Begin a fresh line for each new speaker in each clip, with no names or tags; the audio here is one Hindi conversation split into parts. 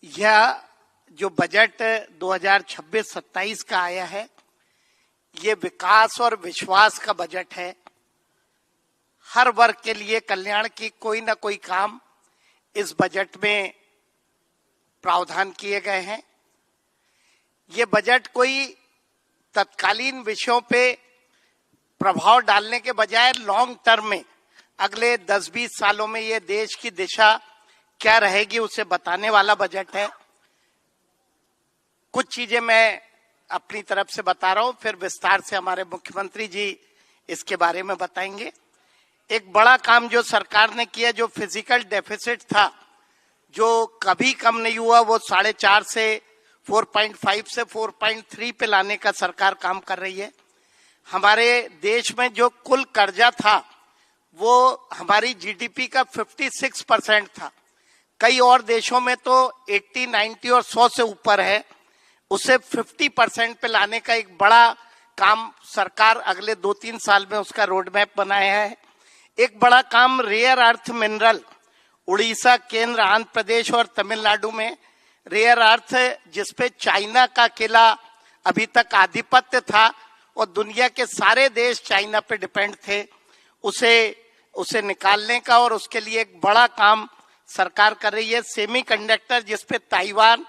यह जो बजट 2026-27 का आया है, ये विकास और विश्वास का बजट है। हर वर्ग के लिए कल्याण की कोई ना कोई काम इस बजट में प्रावधान किए गए हैं। ये बजट कोई तत्कालीन विषयों पे प्रभाव डालने के बजाय लॉन्ग टर्म में अगले 10-20 सालों में ये देश की दिशा क्या रहेगी उसे बताने वाला बजट है। कुछ चीजें मैं अपनी तरफ से बता रहा हूं, फिर विस्तार से हमारे मुख्यमंत्री जी इसके बारे में बताएंगे। एक बड़ा काम जो सरकार ने किया, जो फिजिकल डेफिसिट था, जो कभी कम नहीं हुआ, वो 4.5 से 4.5 से 4.3 पे लाने का सरकार काम कर रही है। हमारे देश में जो कुल कर्जा था वो हमारी जीडीपी का 56% था। कई और देशों में तो 80, 90 और 100 से ऊपर है। उसे 50% पे लाने का एक बड़ा काम सरकार अगले 2-3 साल में उसका रोड मैप बनाया है। एक बड़ा काम रेयर अर्थ मिनरल, उड़ीसा, केंद्र, आंध्र प्रदेश और तमिलनाडु में रेयर अर्थ, जिसपे चाइना का अकेला अभी तक आधिपत्य था और दुनिया के सारे देश चाइना पे डिपेंड थे, उसे निकालने का, और उसके लिए एक बड़ा काम सरकार कर रही है। सेमीकंडक्टर, जिसपे ताइवान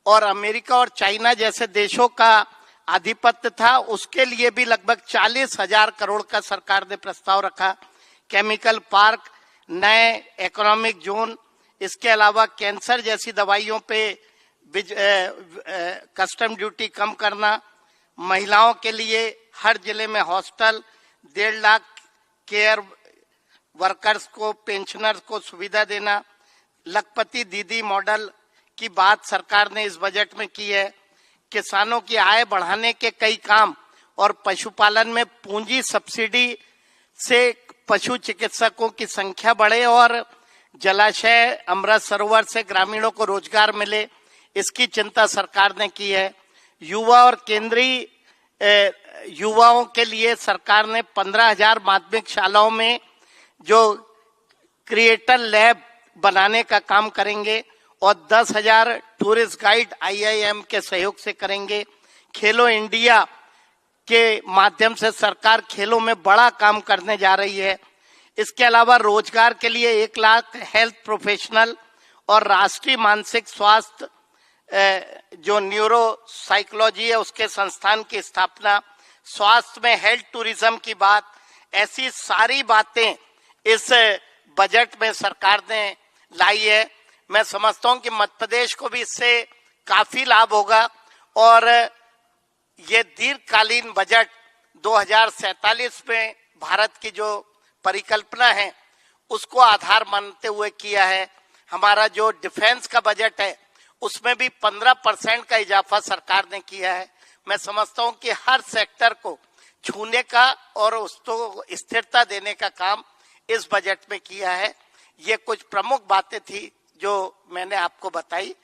और अमेरिका और चाइना जैसे देशों का आधिपत्य था, उसके लिए भी लगभग 40,000 करोड़ का सरकार ने प्रस्ताव रखा। केमिकल पार्क, नए इकोनॉमिक जोन, इसके अलावा कैंसर जैसी दवाइयों पे कस्टम ड्यूटी कम करना, महिलाओं के लिए हर जिले में हॉस्टल, 1.5 लाख केयर वर्कर्स को, पेंशनर्स को सुविधा देना, लखपति दीदी मॉडल की बात सरकार ने इस बजट में की है। किसानों की आय बढ़ाने के कई काम और पशुपालन में पूंजी सब्सिडी से पशु चिकित्सकों की संख्या बढ़े और जलाशय, अमृत सरोवर से ग्रामीणों को रोजगार मिले, इसकी चिंता सरकार ने की है। युवा और केंद्रीय युवाओं के लिए सरकार ने 15,000 माध्यमिक शालाओं में जो क्रिएटर लैब बनाने का काम करेंगे और 10,000 टूरिस्ट गाइड IIM के सहयोग से करेंगे। खेलो इंडिया के माध्यम से सरकार खेलों में बड़ा काम करने जा रही है। इसके अलावा रोजगार के लिए 1 लाख हेल्थ प्रोफेशनल और राष्ट्रीय मानसिक स्वास्थ्य जो न्यूरो साइकोलॉजी है उसके संस्थान की स्थापना, स्वास्थ्य में हेल्थ टूरिज्म की बात, ऐसी सारी बातें इस बजट में सरकार ने लाई है। मैं समझता हूं कि मध्य प्रदेश को भी इससे काफी लाभ होगा और ये दीर्घकालीन बजट 2047 में भारत की जो परिकल्पना है उसको आधार मानते हुए किया है। हमारा जो डिफेंस का बजट है उसमें भी 15% का इजाफा सरकार ने किया है। मैं समझता हूं कि हर सेक्टर को छूने का और उसको स्थिरता देने का काम इस बजट में किया है। ये कुछ प्रमुख बातें थी जो मैंने आपको बताई।